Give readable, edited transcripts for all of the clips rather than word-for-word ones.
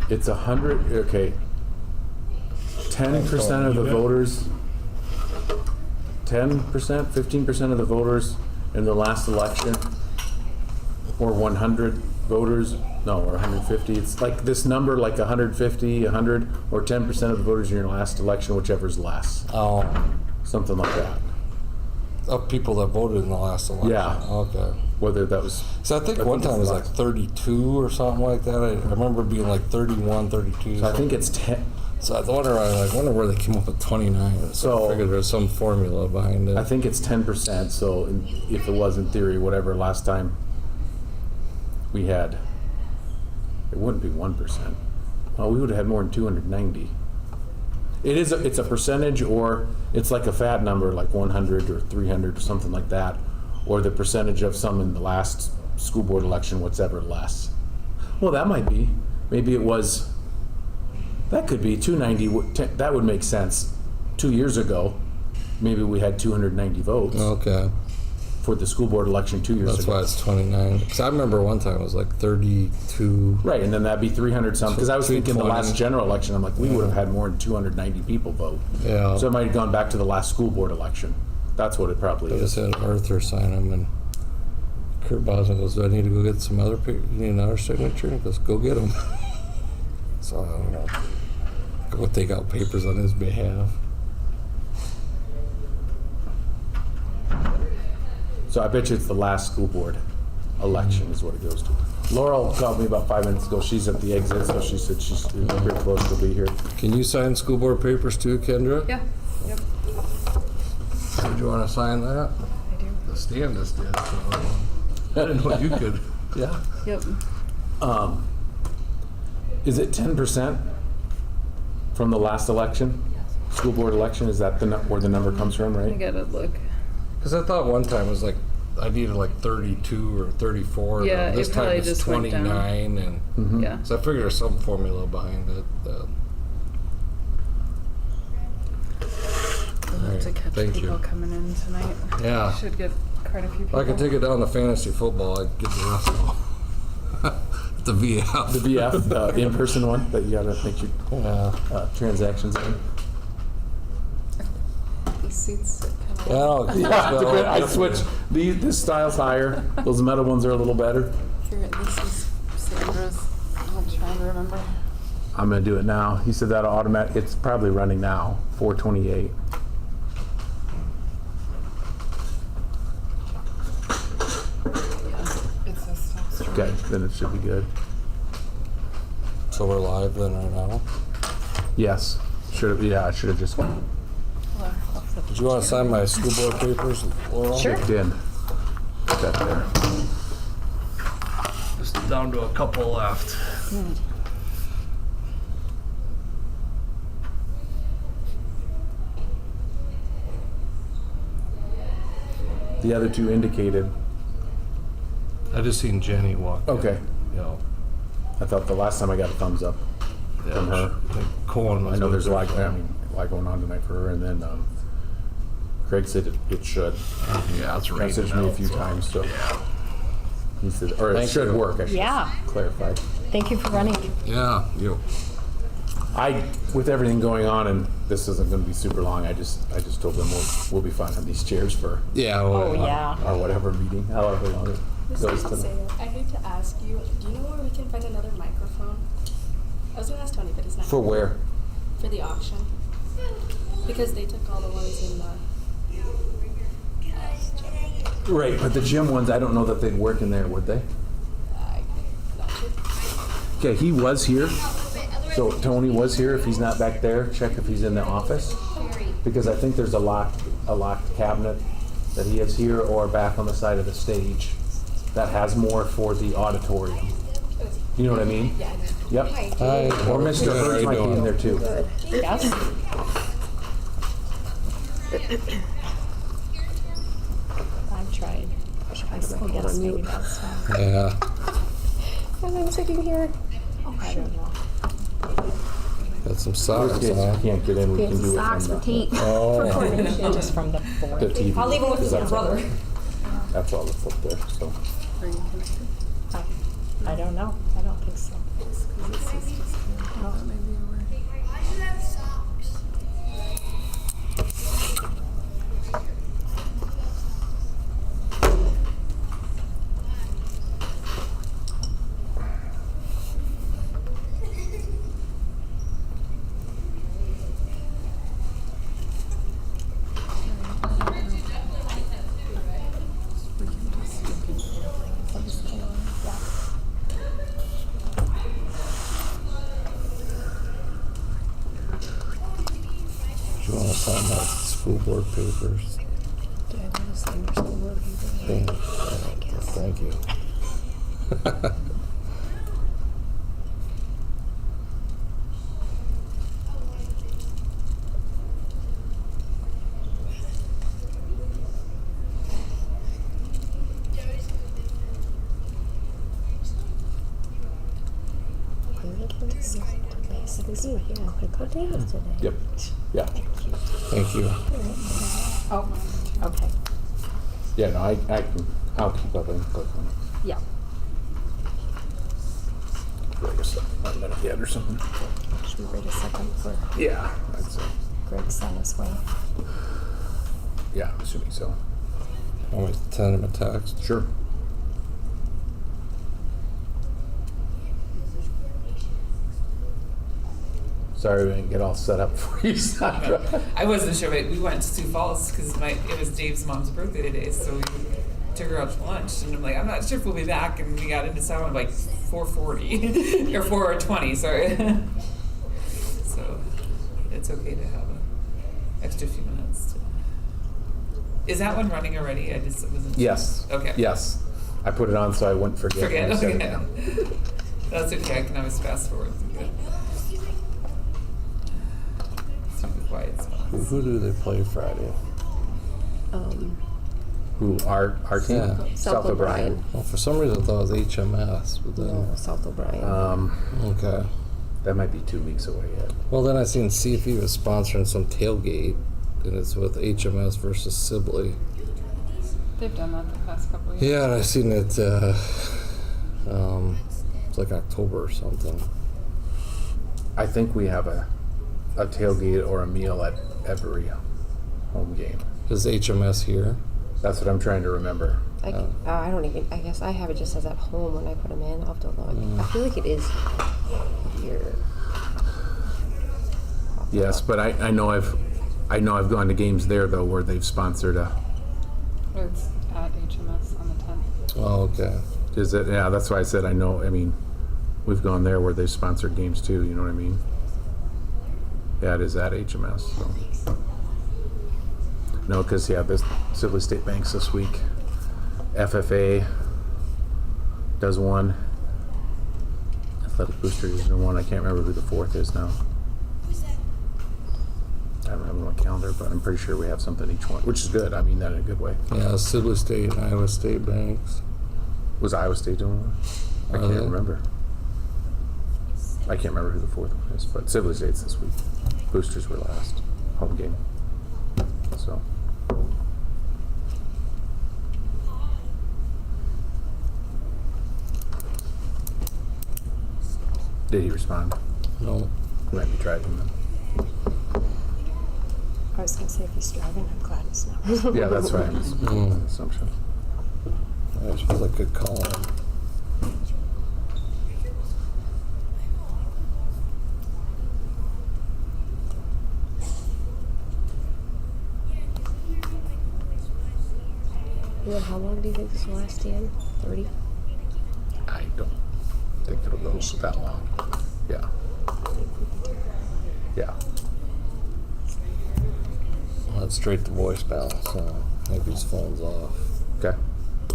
It's 100, okay. 10% of the voters, 10%, 15% of the voters in the last election, or 100 voters, no, or 150. It's like this number, like 150, 100, or 10% of the voters in your last election, whichever's less. Oh, Something like that. of people that voted in the last election. Yeah. Okay. Whether that was, So I think one time it was like 32 or something like that. I remember being like 31, 32. so I think it's 10. So I wonder where they came up with 29. So I figured there's some formula behind it. I think it's 10%. So if it was in theory, whatever last time we had, it wouldn't be 1%. Well, we would have had more than 290. It's a percentage, or it's like a fat number, like 100 or 300 or something like that, or the percentage of some in the last school board election, whatever less. Well, that might be. Maybe it was. That could be 290. That would make sense. 2 years ago, maybe we had 290 votes Okay. for the school board election 2 years That's ago. why it's 29. Because I remember one time it was like 32. Right, and then that'd be 300 something. Because I was thinking the 220. last general election, I'm like, we would have had more than 290 people vote. Yeah. So it might have gone back to the last school board election. That's what it probably I just is. had Arthur sign them, and Kurt Bosman goes, "Do I need to go get some other you need another signature?" He goes, "Go get them." So I don't know. Go take out papers on his behalf. So I bet you it's the last school board election is what it goes to. Laurel called me about 5 minutes ago. She's at the exit, so she said she's pretty close to be here. Can you sign school board papers too, Kendra? Yeah. Yep. Did you want to sign that? I do. The Standis did. So I didn't know you could. Yeah. Yep. Is it 10% from the last election? School board election, is that where the number comes from, I right? gotta look. Because I thought one time it was like I needed like 32 or 34. Yeah, but this it time probably it's just went down. 29, and Yeah. so I figured there's some formula behind it. We'll have to catch thank people you. coming in tonight. Yeah. Should get quite a few people. I can take it down to fantasy football. I get the rest of them. The VF. The VF, the in-person one that you gotta make your transactions in. These seats sit kind of. Oh, Yeah, I switched. This style's higher. Those metal ones are a little better. Here, this is Sandra's. I'm trying to remember. I'm gonna do it now. He said that'll automatic. It's probably running now. 428. Yeah, it says stop stream. Okay, then it should be good. So we're live then right now. Yes. Should have. Yeah, I should have just Hold on, I'll flip Did you want to sign my school board papers, Laurel? Sure. kicked in. Put that there. Just down to a couple left. The other two indicated. I just seen Jenny walk in. Okay. Yeah. I thought the last time I got a thumbs up from her. I think Cohen was I know with there's a her, lot. so- I mean, a lot going on tonight for her, and then Craig said it should. Yeah, it's raining Messaged me a out, few so- times, so he said, or it Thank should you. work. I should Yeah. clarify. Thank you for running. Yeah, you. With everything going on, and this isn't going to be super long. I just told them we'll be fine on these chairs for Yeah. Oh, yeah. our whatever meeting, however long it goes tonight. I hate to ask you, do you know where we can find another microphone? I was gonna ask Tony, but he's not. For where? For the auction. Because they took all the ones in the. Right, but the gym ones, I don't know that they'd work in there, would they? Not sure. Okay, he was here. So Tony was here. If he's not back there, check if he's in the office. Because I think there's a locked cabinet that he has here or back on the side of the stage that has more for the auditorium. You know what I mean? Yeah, I know. Yep. Hi. Or Mr. Good, how Hurts you might be doing? in there too. Yes. I've tried. I still get us maybe that's fine. Yeah. And I'm sitting here. I don't know. Got some In socks case you on. can't get in, we can do it Socks from for tape. Oh. Coordination just from the board. the TV. I'll leave them with Because your that's all- brother. That's all that's up there, so. Are you connected? I don't know. I don't think so. Just 'cause it says disconnect. school board papers. Do I want to sign your school board paper? Thank, I guess. thank you. Yeah, quick, what day is today? Yep. Yeah. Thank you. Oh, okay, Yeah, no, I'll keep up and click on it. yeah. Wait a second, 1 minute yet or something. Should we wait a second for Yeah, I'd say. Greg sent his way? Yeah, I'm assuming so. Want me to send him a text? Sure. Sorry we didn't get all set up for you, Sandra. I wasn't sure, but we went to Sioux Falls because it was Dave's mom's birthday today, so we took her out to lunch, and I'm like, I'm not sure if we'll be back, and we got into town at like 4:40 or 4:20, sorry. So it's okay to have an extra few minutes. Is that one running already? I just wasn't sure. Yes. Okay. Yes. I put it on so I wouldn't forget. Forget. when I set it Okay. down. That's okay. I can always fast forward through it. Super quiet spot. Who do they play Friday? Who, our team? Yeah. South O'Brien. Well, for some reason I thought it was HMS, but then, No, South O'Brien. okay. That might be 2 weeks away yet. Well, then I seen CFE was sponsoring some tailgate, and it's with HMS versus Sibley. They've done that the past couple of years. Yeah, and I seen it, it's like October or something. I think we have a tailgate or a meal at every home game. Is HMS here? That's what I'm trying to remember. I don't even, I guess I have it just as at home when I put them in. I'll have to look. I feel like it is here. Yes, but I know I've gone to games there though where they've sponsored a. It's at HMS on the 10th. Oh, okay. Is it? Yeah, that's why I said I know. I mean, we've gone there where they've sponsored games too. You know what I mean? Yeah, it is at HMS. So. No, because this Sibley State Bank's this week. FFA does one. Athletic Booster is doing one. I can't remember who the fourth is now. I don't have it on my calendar, but I'm pretty sure we have something each one, which is good. I mean that in a good way. Yeah, Sibley State and Iowa State Banks. Was Iowa State doing one? I Are can't they? remember. I can't remember who the fourth one is, but Sibley State's this week. Boosters were last home game. So. Did he respond? No. He might be driving then. I was gonna say if he's driving, I'm glad he's not. Yeah, that's right. An assumption. I suppose I could call him. And then how long do you think this will last, Dan? 30? I don't think it'll go that long. Yeah. Yeah. Well, that's straight to voicemail, so maybe his phone's off. Okay.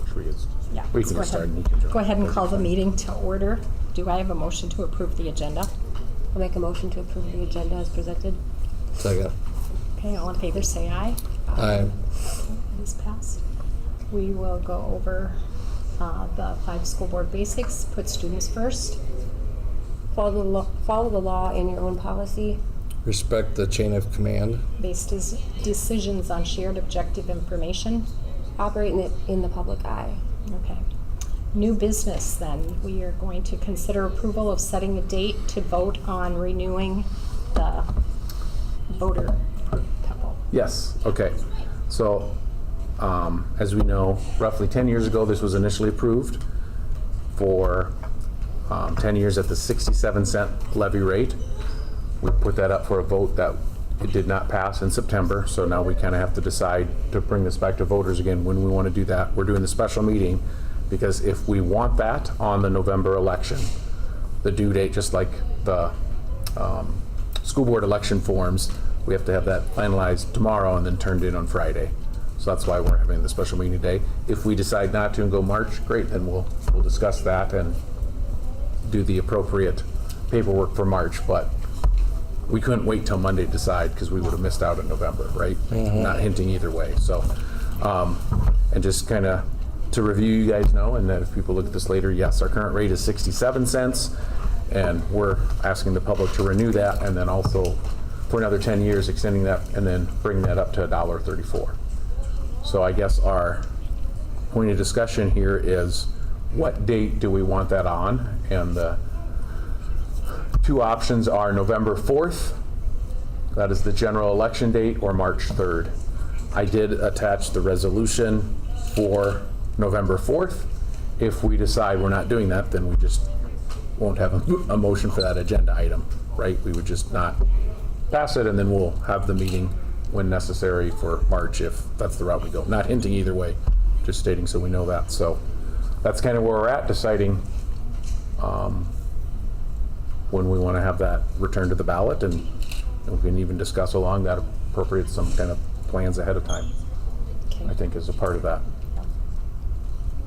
Should we get? Yeah. We let's can go get started. ahead. and he can join. Go ahead and call the meeting to order. Do I have a motion to approve the agenda? I'll make a motion to approve the agenda as presented. Second. Okay, all in favor say aye. Aye. It is passed. We will go over the 5 school board basics, put students first. Follow the law and your own policy. Respect the chain of command. Based decisions on shared objective information. Operate in the public eye. Okay. New business then. We are going to consider approval of setting a date to vote on renewing the voter couple. Yes, okay. So, as we know, roughly 10 years ago, this was initially approved for 10 years at the 67-cent levy rate. We put that up for a vote that it did not pass in September, so now we kind of have to decide to bring this back to voters again when we want to do that. We're doing the special meeting because if we want that on the November election, the due date, just like the school board election forms, we have to have that finalized tomorrow and then turned in on Friday. So that's why we're having the special meeting today. If we decide not to and go March, great, then we'll discuss that and do the appropriate paperwork for March, but we couldn't wait till Monday to decide because we would have missed out in November, right? Not hinting either way, so. And just kind of to review, you guys know, and that if people look at this later, yes, our current rate is 67 cents, and we're asking the public to renew that, and then also for another 10 years, extending that, and then bring that up to $1.34. So I guess our point of discussion here is what date do we want that on? And the two options are November 4th, that is the general election date, or March 3rd. I did attach the resolution for November 4th. If we decide we're not doing that, then we just won't have a motion for that agenda item, right? We would just not pass it, and then we'll have the meeting when necessary for March if that's the route we go. Not hinting either way, just stating so we know that. So that's kind of where we're at, deciding when we want to have that returned to the ballot, and we can even discuss along that appropriate some kind of plans ahead of time, Okay. I think is a part of that.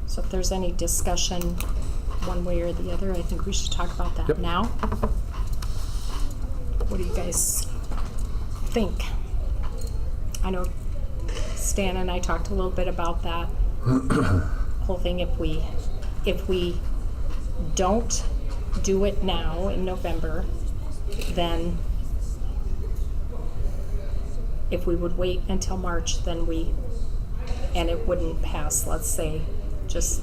So if there's any discussion one way or the other, I think we should talk about that Yep. now. What do you guys think? I know Stan and I talked a little bit about that whole thing. If we don't do it now in November, then if we would wait until March, then and it wouldn't pass, let's say, just,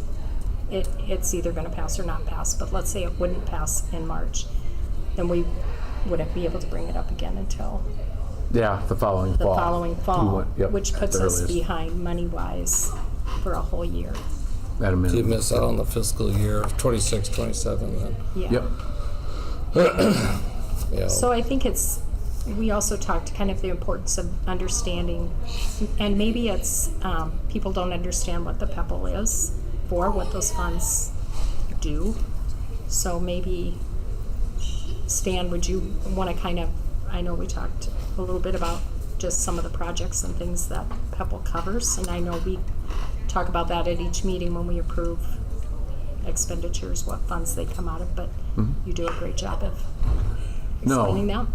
it's either gonna pass or not pass, but let's say it wouldn't pass in March, then we wouldn't be able to bring it up again until Yeah, the following the fall. following We fall, went- yep, which at puts the us earliest. behind money-wise for a whole year. At a You minimum. miss out on the fiscal year of 26, 27 then. Yeah. Yep, Yeah. So I think we also talked kind of the importance of understanding, and maybe it's, people don't understand what the PEPAL is for, what those funds do. So maybe, Stan, would you want to kind of, I know we talked a little bit about just some of the projects and things that PEPAL covers, and I know we talk about that at each meeting when we approve expenditures, what funds they come out of, but you do a great job of explaining that.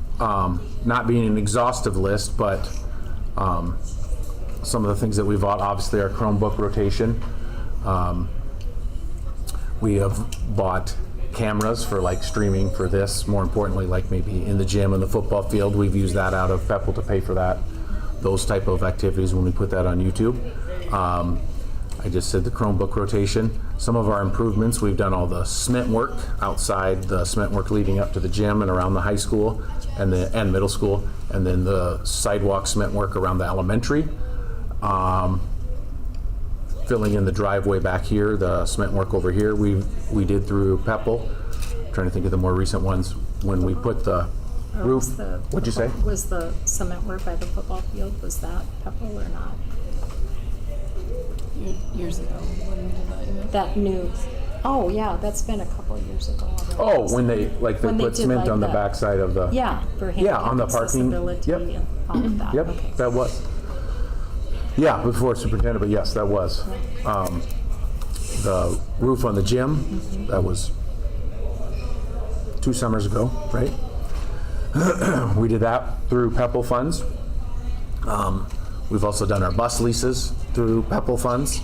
not being an exhaustive list, but some of the things that we've bought, obviously our Chromebook rotation. We have bought cameras for like streaming for this, more importantly, like maybe in the gym and the football field. We've used that out of PEPAL to pay for that, those type of activities when we put that on YouTube. I just said the Chromebook rotation. Some of our improvements, we've done all the cement work outside, the cement work leading up to the gym and around the high school and middle school, and then the sidewalk cement work around the elementary. Filling in the driveway back here, the cement work over here, we did through PEPAL. Trying to think of the more recent ones when we put the Or roof. was the What'd you say? football- Was the cement work by the football field, was that PEPAL or not? Years ago, when we did that, yeah. That new, oh yeah, that's been a couple of years ago already. Oh, when they When they put did cement like on the that. backside of the. Yeah, for Yeah, on handicap the parking. accessibility Yep. and all of that, Yep, okay. that was. Yeah, before superintendent, but yes, that was. The roof on the gym, that was 2 summers ago, right? We did that through PEPAL funds. We've also done our bus leases through PEPAL funds.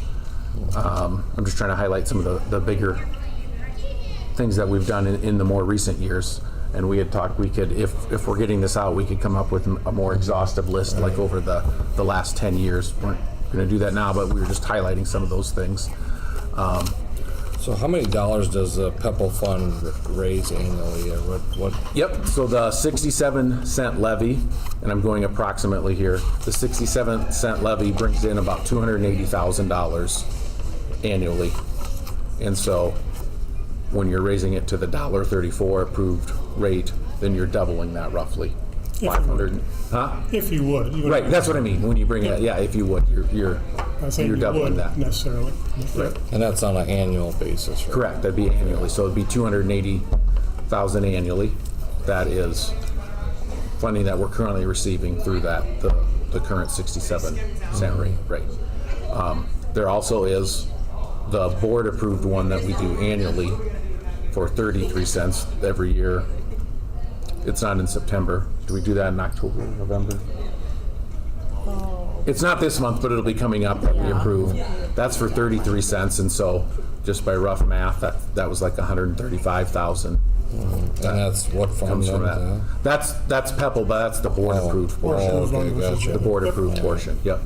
I'm just trying to highlight some of the bigger things that we've done in the more recent years. And we had talked, we could, if we're getting this out, we could come up with a more exhaustive list, like over the last 10 years. We're not gonna do that now, but we were just highlighting some of those things. So how many dollars does the PEPAL fund raise annually, or what? Yep, so the 67-cent levy, and I'm going approximately here, the 67-cent levy brings in about $280,000 annually. And so when you're raising it to the $1.34 approved rate, then you're doubling that roughly. 500, huh? If you would. You would Right, that's what I mean, when you bring it, yeah, if you would, you're doubling that. Necessarily. Right. And that's on an annual basis, right? Correct, that'd be annually, so it'd be $280,000 annually. That is funding that we're currently receiving through that, the current 67 cent rate. There also is the board-approved one that we do annually for 33 cents every year. It's not in September. Do we do that in October, November? It's not this month, but it'll be coming up that we approve. That's for 33 cents, and so just by rough math, that was like 135,000. And that's what fund Comes from then, that. That's PEPAL, but that's the board-approved portion. Oh, okay, gotcha. The board-approved portion, yep.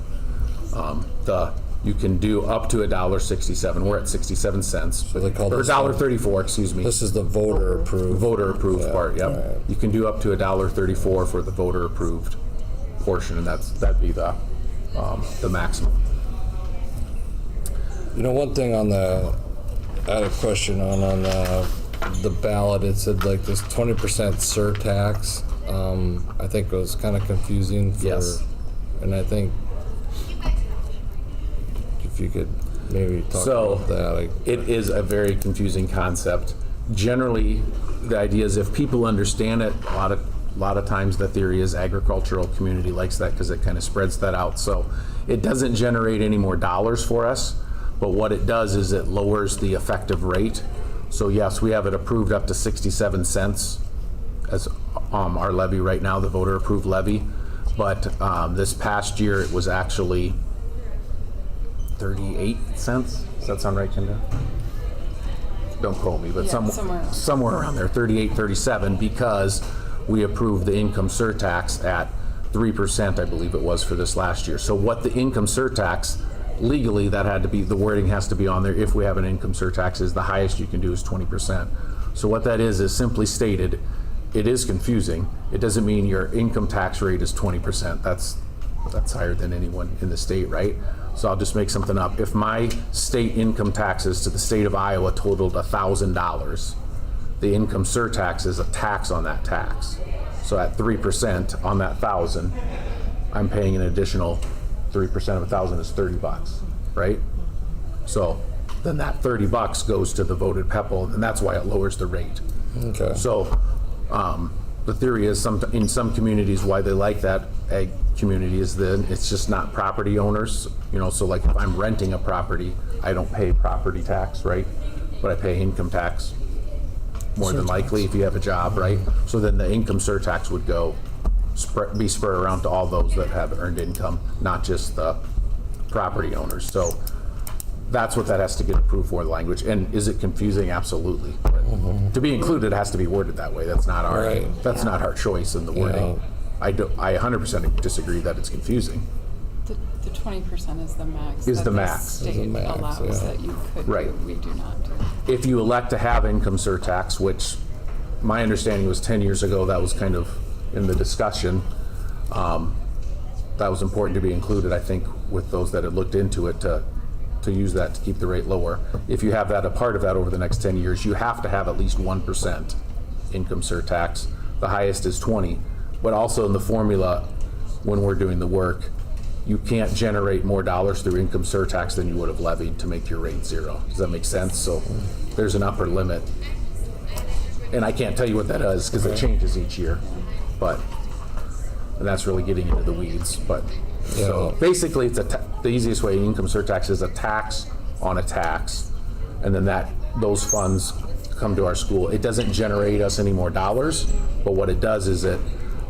You can do up to $1.67. We're at 67 cents. So they call or this $1.34, excuse me. This is the voter approved. Voter-approved part, yep. right. You can do up to $1.34 for the voter-approved portion, and that'd be the maximum. You know, one thing on I had a question on the ballot. It said like this 20% surtax. I think it was kind of confusing for, Yes. and I think if you could maybe talk So, about that. it is a very confusing concept. Generally, the idea is if people understand it, a lot of times the theory is agricultural community likes that because it kind of spreads that out. So it doesn't generate any more dollars for us, but what it does is it lowers the effective rate. So yes, we have it approved up to 67 cents as our levy right now, the voter approved levy. But this past year it was actually 38 cents. Does that sound right, Kendra? Don't quote me, but Yeah, somewhere else. somewhere around there, 38, 37, because we approved the income surtax at 3%, I believe it was, for this last year. So what the income surtax, legally, that had to be, the wording has to be on there, if we have an income surtax, is the highest you can do is 20%. So what that is simply stated, it is confusing. It doesn't mean your income tax rate is 20%. That's higher than anyone in the state, right? So I'll just make something up. If my state income taxes to the state of Iowa totaled $1,000, the income surtax is a tax on that tax. So at 3% on that 1,000, I'm paying an additional 3% of 1,000 is $30, right? So then that $30 goes to the voted PEPAL, and that's why it lowers the rate. Okay. So the theory is in some communities why they like that ag community is then it's just not property owners, so like if I'm renting a property, I don't pay property tax, right? But I pay income tax more than likely if you have a job, right? So then the income surtax would be spread around to all those that have earned income, not just the property owners. So that's what that has to get approved for, the language. And is it confusing? Absolutely. But to be included, it has to be worded that way. That's not our Right. that's not our choice in the wording. I 100% disagree that it's confusing. The 20% is the max. Is that the max. state Is the max, allows yeah. that you could Right. do. We do not do. If you elect to have income surtax, which my understanding was 10 years ago, that was kind of in the discussion, that was important to be included, I think, with those that had looked into it to use that to keep the rate lower. If you have that, a part of that over the next 10 years, you have to have at least 1% income surtax. The highest is 20, but also in the formula, when we're doing the work, you can't generate more dollars through income surtax than you would have levied to make your rate zero. Does that make sense? So there's an upper limit. And I can't tell you what that is because it changes each year, and that's really getting into the weeds. But so basically, it's the easiest way. Income surtax is a tax on a tax, and then those funds come to our school. It doesn't generate us any more dollars, but what it does is it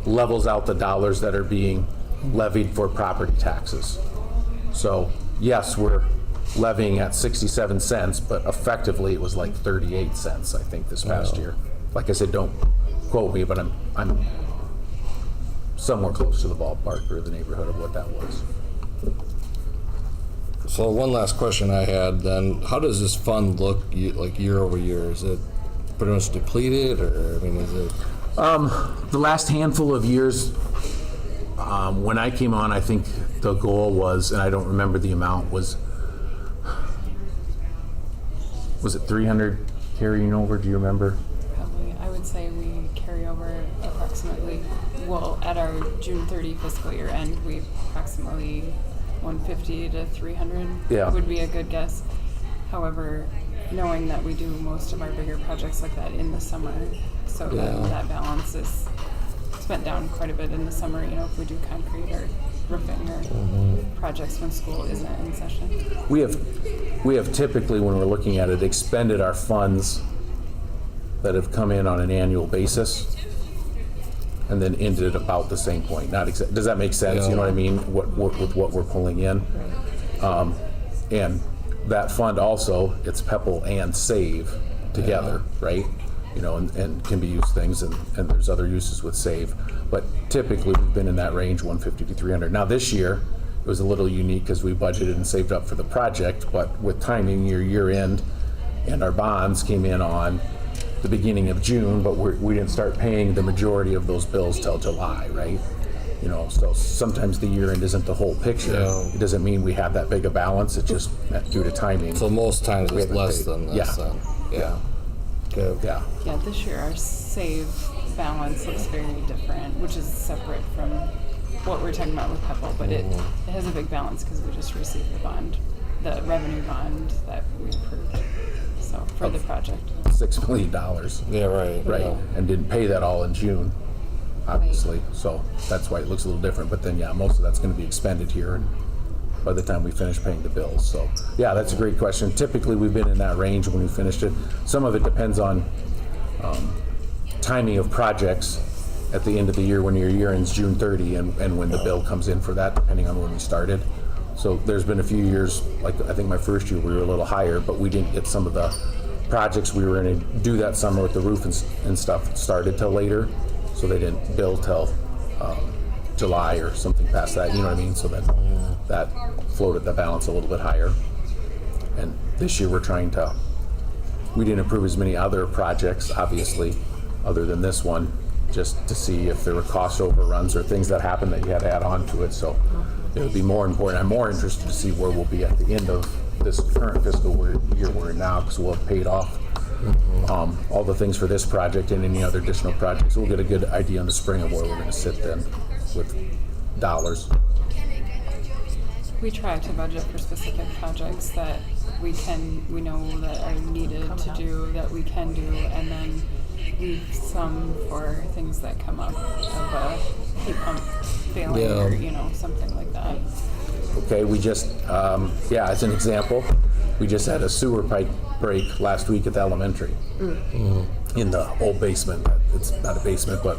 levels out the dollars that are being levied for property taxes. So yes, we're levying at 67 cents, but effectively it was like 38 cents, I think, this past year. Like I said, don't quote me, but I'm somewhere close to the ballpark or the neighborhood of what that was. So one last question I had then, how does this fund look like year over year? Is it pretty much depleted, or, I mean, is it? The last handful of years, when I came on, I think the goal was, and I don't remember the amount, was it 300 carrying over? Do you remember? Probably, I would say we carry over approximately, at our June 30 fiscal year end, we approximately 150 to 300 Yeah. would be a good guess. However, knowing that we do most of our bigger projects like that in the summer, so Yeah. that balance is spent down quite a bit in the summer, you know, if we do concrete or roofing or projects when school isn't in session. We have typically, when we're looking at it, expended our funds that have come in on an annual basis and then ended at about the same point. Does that make sense? You know what I mean? With what we're pulling in. And that fund also, it's PEPAL and SAVE together, right? You know, and can be used things, and there's other uses with SAVE. But typically, we've been in that range, 150 to 300. Now this year, it was a little unique because we budgeted and saved up for the project, but with timing, your year end and our bonds came in on the beginning of June, but we didn't start paying the majority of those bills till July, right? You know, so sometimes the year end isn't the whole picture. Yeah. It doesn't mean we have that big a balance, it's just due to timing. So most times We it's haven't less paid. than this Yeah. then? Yeah. Okay. Yeah. Yeah, this year our save balance looks very different, which is separate from what we're talking about with PEPAL, but it has a big balance because we just received the bond, the revenue bond that we approved, so, for the project. $6 million, Yeah, right. right? Yeah. And didn't pay that all in June, obviously. So that's why it looks a little different. But then, yeah, most of that's going to be expended here and by the time we finish paying the bills. So, yeah, that's a great question. Typically, we've been in that range when we finished it. Some of it depends on timing of projects at the end of the year when your year ends June 30 and when the bill comes in for that, depending on when we started. So there's been a few years, like I think my first year we were a little higher, but we didn't get some of the projects we were going to do that summer with the roof and stuff started till later. So they didn't bill till July or something past that, you know what I mean? So then that floated the balance a little bit higher. And this year we didn't approve as many other projects, obviously, other than this one, just to see if there were cost overruns or things that happened that you had to add on to it. So it would be more important. I'm more interested to see where we'll be at the end of this current fiscal year we're in now, because we'll have paid off all the things for this project and any other additional projects. We'll get a good idea in the spring of where we're going to sit then with dollars. We try to budget for specific projects that we know that are needed to do, that we can do, and then leave some for things that come up of a heat pump failing or, you know, something like that. Okay, we just, as an example, we just had a sewer pipe break last week at the elementary in the old basement. It's not a basement, but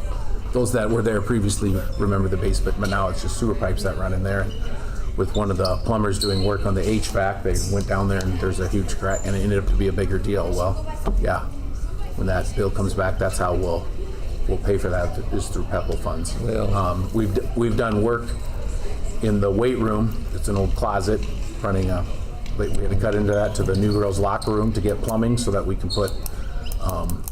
those that were there previously remember the basement, but now it's just sewer pipes that run in there. With one of the plumbers doing work on the HVAC, they went down there and there's a huge crack, and it ended up to be a bigger deal. Well, yeah, when that bill comes back, that's how we'll pay for that, is through PEPAL funds. Yeah. We've done work in the weight room. It's an old closet running we had to cut into that to the new girls' locker room to get plumbing so that we can put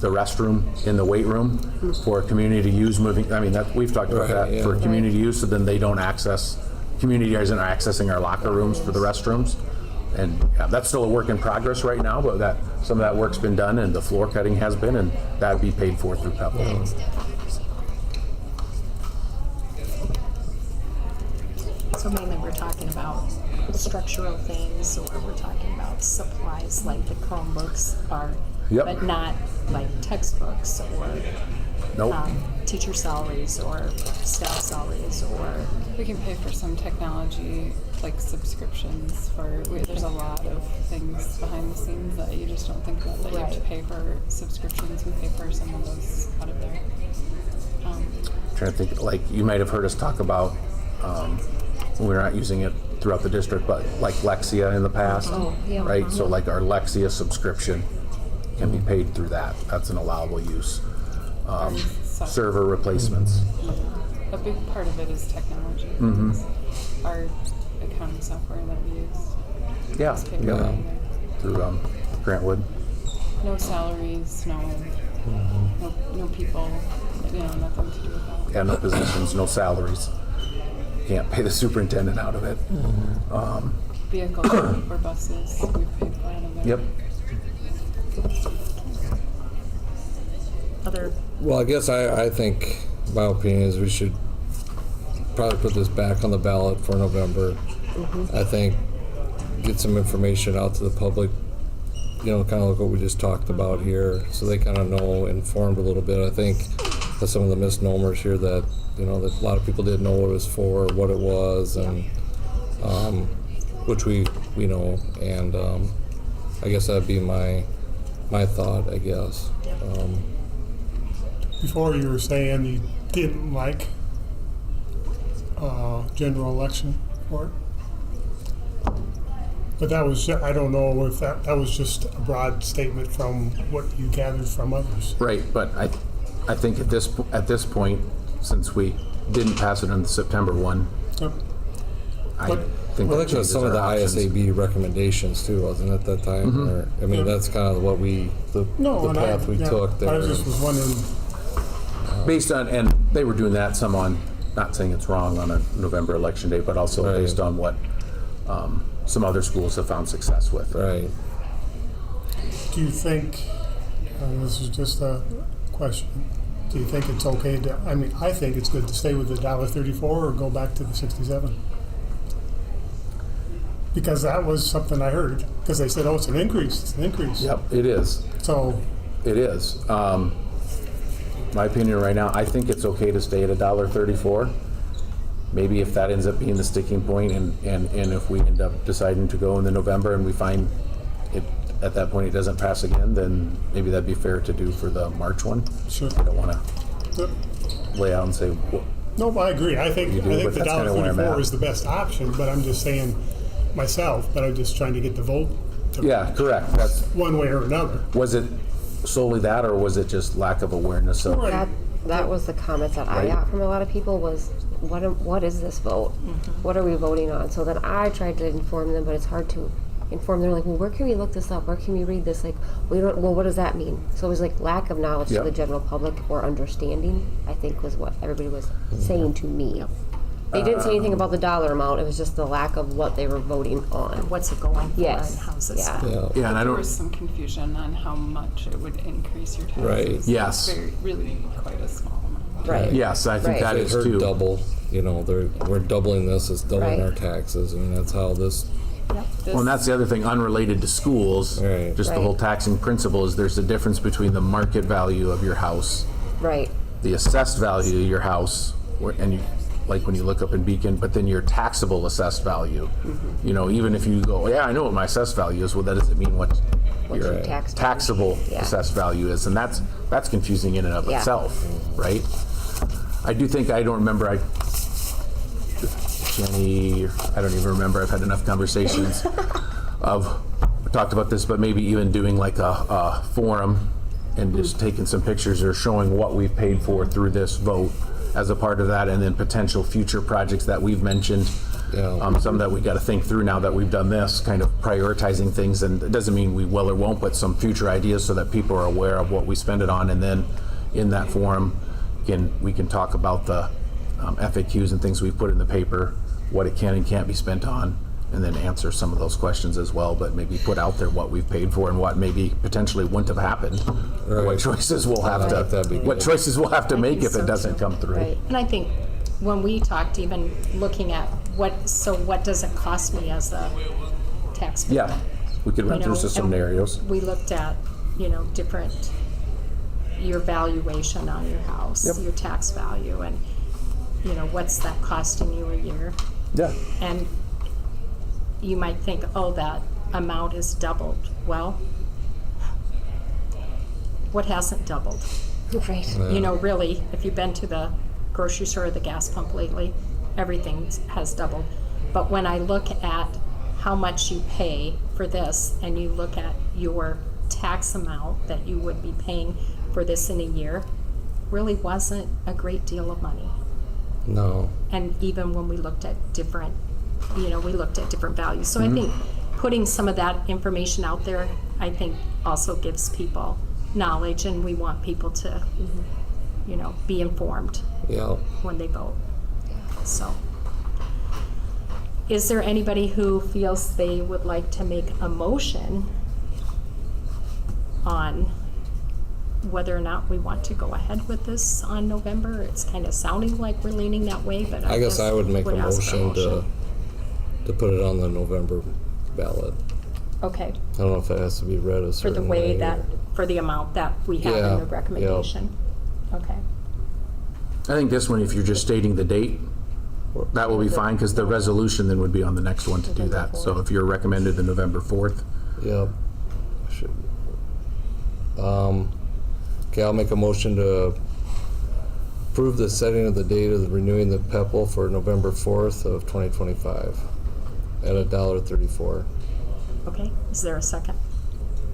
the restroom in the weight room for community use moving. I mean, we've talked about Right, that yeah. for community use, so then they don't community isn't accessing our locker rooms for the restrooms. And that's still a work in progress right now, but some of that work's been done and the floor cutting has been, and that'd be paid for through PEPAL. So mainly we're talking about structural things, or we're talking about supplies like the Chromebooks are, Yep. but not like textbooks or Nope. teacher salaries or staff salaries or. We can pay for some technology, like subscriptions there's a lot of things behind the scenes that you just don't think about, that you have to Right. pay for subscriptions. We pay for some of those out of there. Trying to think, like you might have heard us talk about, we're not using it throughout the district, but like Lexia in the past, yeah. right? So like our Lexia subscription can be paid through that. That's an allowable use. Server replacements. A big part of it is technology. Our accounting software that we use. Yeah, is paid for yeah. out of there. Through Grantwood. No salaries, no people, nothing to do with that. Yeah, no positions, no salaries. Can't pay the superintendent out of it. Vehicles or buses, we've paid for out of there. Yep. Other, Well, I guess I think, my opinion is we should probably put this back on the ballot for November. I think get some information out to the public, kind of like what we just talked about here, so they kind of know, informed a little bit. I think some of the misnomers here that, that a lot of people didn't know what it was for, what it was, and, which we know, and, I guess that'd be my thought, I guess. Before you were saying you didn't like general election for it. But that was, I don't know if that was just a broad statement from what you gathered from others. Right, but I think at this point, since we didn't pass it on the September one, Yep. I But- think Well, that that's just changes some of the our options. ISAB recommendations too, wasn't it, that time? Mm-hmm. Or, I mean, Yeah. that's kind of what the No, and path we took there. I just was wondering, Based on, and they were doing that some on, not saying it's wrong on a November election day, but also Right. based on what some other schools have found success with. Right. do you think, and this is just a question, do you think it's okay to, I think it's good to stay with the $1.34 or go back to the 67? Because that was something I heard, because they said, oh, it's an increase. Yep, it is. So, It is. My opinion right now, I think it's okay to stay at $1.34. Maybe if that ends up being the sticking point, and if we end up deciding to go in the November and we find it, at that point it doesn't pass again, then maybe that'd be fair to do for the March one. sure. I don't want Yep. to lay out and say, well, No, I agree. I think You do, the but that's kinda where I'm $1.34 at. is the best option, but I'm just saying myself, but I'm just trying to get the vote to yeah, correct. That's, one way or another. was it solely that, or was it just lack of awareness of? Right. That was the comments that I Right. got from a lot of people was, what is this vote? What are we voting on? So then I tried to inform them, but it's hard to inform them. Like, well, where can we look this up? Where can we read this? Like, we don't. Well, what does that mean? So it was like lack of knowledge Yeah. to the general public or understanding, I think, was what everybody was saying to me. They didn't say anything about the dollar amount. It was just the lack of what they were voting on. What's it going for Yes. and how's it Yeah. spent? Yeah. Yeah, and I There don't, was some confusion on how much it would increase your taxes. Right. Yes. Very, really quite a small amount. Right. yes, I think Right. that They is heard too. double, we're doubling this, it's doubling Right. our taxes. I mean, that's how this, Well, and that's the other thing, unrelated to schools, Right. just the Right. whole taxing principle is there's a difference between the market value of your house, Right. the assessed value of your house, and you, like when you look up in Beacon, but then your taxable assessed value. Mm-hmm. You know, even if you go, yeah, I know what my assessed value is, well, that doesn't mean what What's your your tax value? taxable Yeah. assessed value is, and that's confusing in and of Yeah. itself, right? I do think, I don't remember, Jenny, I don't even remember, I've had enough conversations of, we talked about this, but maybe even doing like a forum and just taking some pictures or showing what we've paid for through this vote as a part of that, and then potential future projects that we've mentioned. Yeah. Some that we got to think through now that we've done this, kind of prioritizing things, and it doesn't mean we will or won't, but some future ideas so that people are aware of what we spend it on, and then in that forum, we can talk about the FAQs and things we've put in the paper, what it can and can't be spent on, and then answer some of those questions as well, but maybe put out there what we've paid for and what maybe potentially wouldn't have happened. Or what Right. choices we'll have Right. That'd be to, what good. choices we'll have to make if so it doesn't too. come through. Right. And I think when we talked, even looking at what does it cost me as a taxpayer? Yeah, we could run You through know, some and scenarios. We looked at, different, your valuation on your house, Yep. your tax value, and, what's that costing you a year? Yeah. And you might think, oh, that amount is doubled. Well, what hasn't doubled? Right. Really, if you've been to the grocery store or the gas pump lately, everything has doubled. But when I look at how much you pay for this and you look at your tax amount that you would be paying for this in a year, really wasn't a great deal of money. no. And even when we looked at different, we looked at different values. So I think putting some of that information out there, I think also gives people knowledge, and we want people to, be informed Yeah. when they vote. So, is there anybody who feels they would like to make a motion on whether or not we want to go ahead with this on November? It's kind of sounding like we're leaning that way, but I guess I would make a ask for motion to put it on the November ballot. Okay, I don't know if it has to be read a for certain the way that, or- for the amount that we have Yeah, in the yeah. recommendation. Okay. I think this one, if you're just stating the date, that will be fine, because the resolution then would be on the next one to do that. So if you're recommended the November 4th, Yep. Should. Okay, I'll make a motion to approve the setting of the date of the renewing the PEPAL for November 4th of 2025 at $1.34. Okay, is there a second?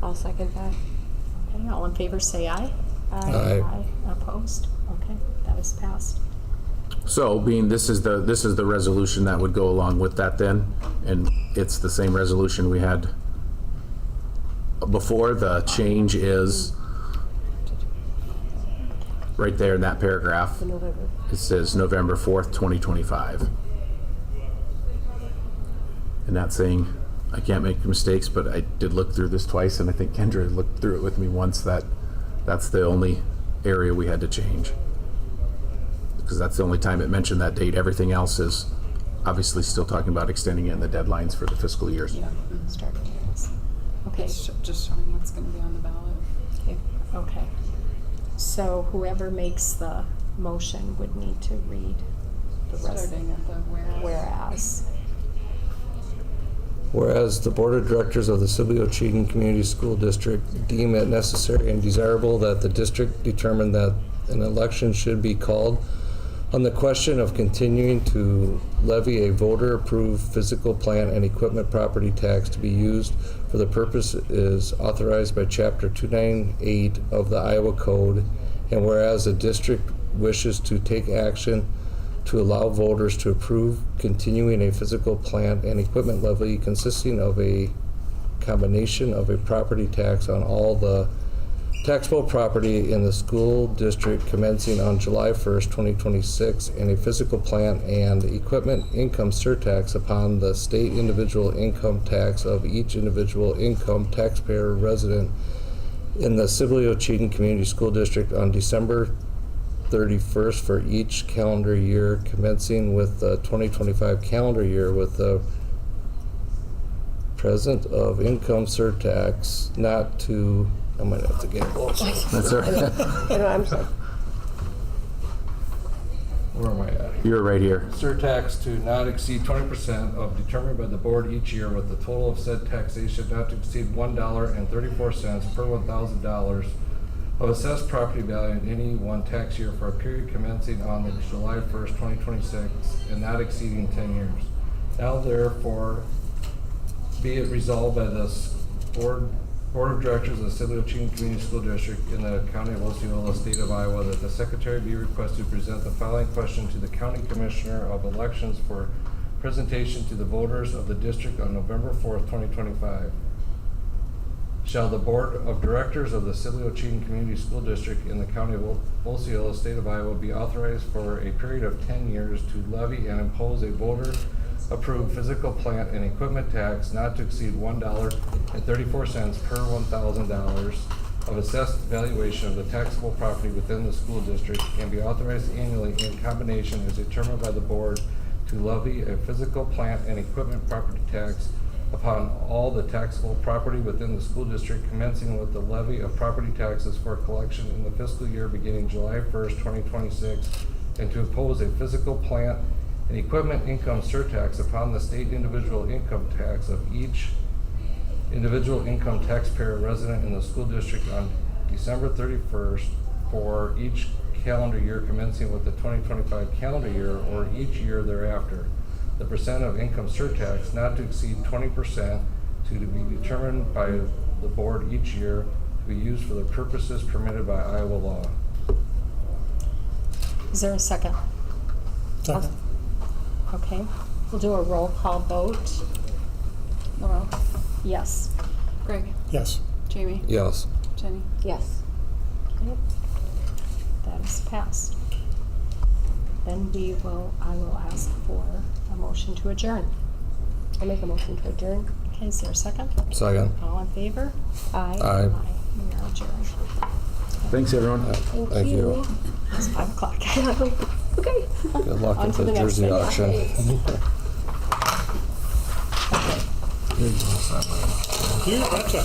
I'll second that. Okay, all in favor say aye. Aye. Opposed? Okay, that is passed. so being this is the resolution that would go along with that then, and it's the same resolution we had before. The change is right there in that paragraph. The November. It says November 4th, 2025. And that's saying, I can't make mistakes, but I did look through this twice, and I think Kendra looked through it with me once, that's the only area we had to change. Because that's the only time it mentioned that date. Everything else is obviously still talking about extending it in the deadlines for the fiscal years. Yeah. Starting yes. Okay, It's just showing what's going to be on the ballot. okay, okay. So whoever makes the motion would need to read the rest. Starting at the whereas. Whereas the Board of Directors of the Sibley Cheatham Community School District deem it necessary and desirable that the district determine that an election should be called on the question of continuing to levy a voter-approved physical plant and equipment property tax to be used for the purpose is authorized by Chapter 298 of the Iowa Code, and whereas the district wishes to take action to allow voters to approve continuing a physical plant and equipment levy consisting of a combination of a property tax on all the taxable property in the school district commencing on July 1st, 2026, and a physical plant and equipment income surtax upon the state individual income tax of each individual income taxpayer resident in the Sibley Cheatham Community School District on December 31st for each calendar year commencing with the 2025 calendar year, with the present of income surtax not to, I might have to get closer. That's all right. You know, I'm sorry. Where am I at? You're right here. Surtax to not exceed 20% of determined by the board each year, with the total of said taxation not to exceed $1.34 per $1,000 of assessed property value in any one tax year for a period commencing on the July 1st, 2026, and not exceeding 10 years. Now therefore be it resolved by the Board of Directors of the Sibley Cheatham Community School District in the County of Osceola, State of Iowa, that the Secretary be requested to present the following question to the County Commissioner of Elections for presentation to the voters of the district on November 4th, 2025. Shall the Board of Directors of the Sibley Cheatham Community School District in the County of Osceola, State of Iowa, be authorized for a period of 10 years to levy and impose a voter-approved physical plant and equipment tax not to exceed $1.34 per $1,000 of assessed valuation of the taxable property within the school district, and be authorized annually in combination as determined by the board to levy a physical plant and equipment property tax upon all the taxable property within the school district, commencing with the levy of property taxes for collection in the fiscal year beginning July 1st, 2026, and to impose a physical plant and equipment income surtax upon the state individual income tax of each individual income taxpayer resident in the school district on December 31st for each calendar year commencing with the 2025 calendar year or each year thereafter. The percent of income surtax not to exceed 20% to be determined by the board each year to be used for the purposes permitted by Iowa law. Is there a second? Second. Okay, we'll do a roll call vote. Laurel, Yes. Greg, Yes. Jamie, Yes. Jenny. Yes. Okay. That is passed. Then I will ask for a motion to adjourn. I'll make a motion to adjourn. Okay, is there a second? Second. All in favor? Aye. Aye. We are adjourned. Thanks, everyone. Thank you. It's 5 o'clock. Okay. Good luck On with to the the next Jersey thing. auction. You betcha.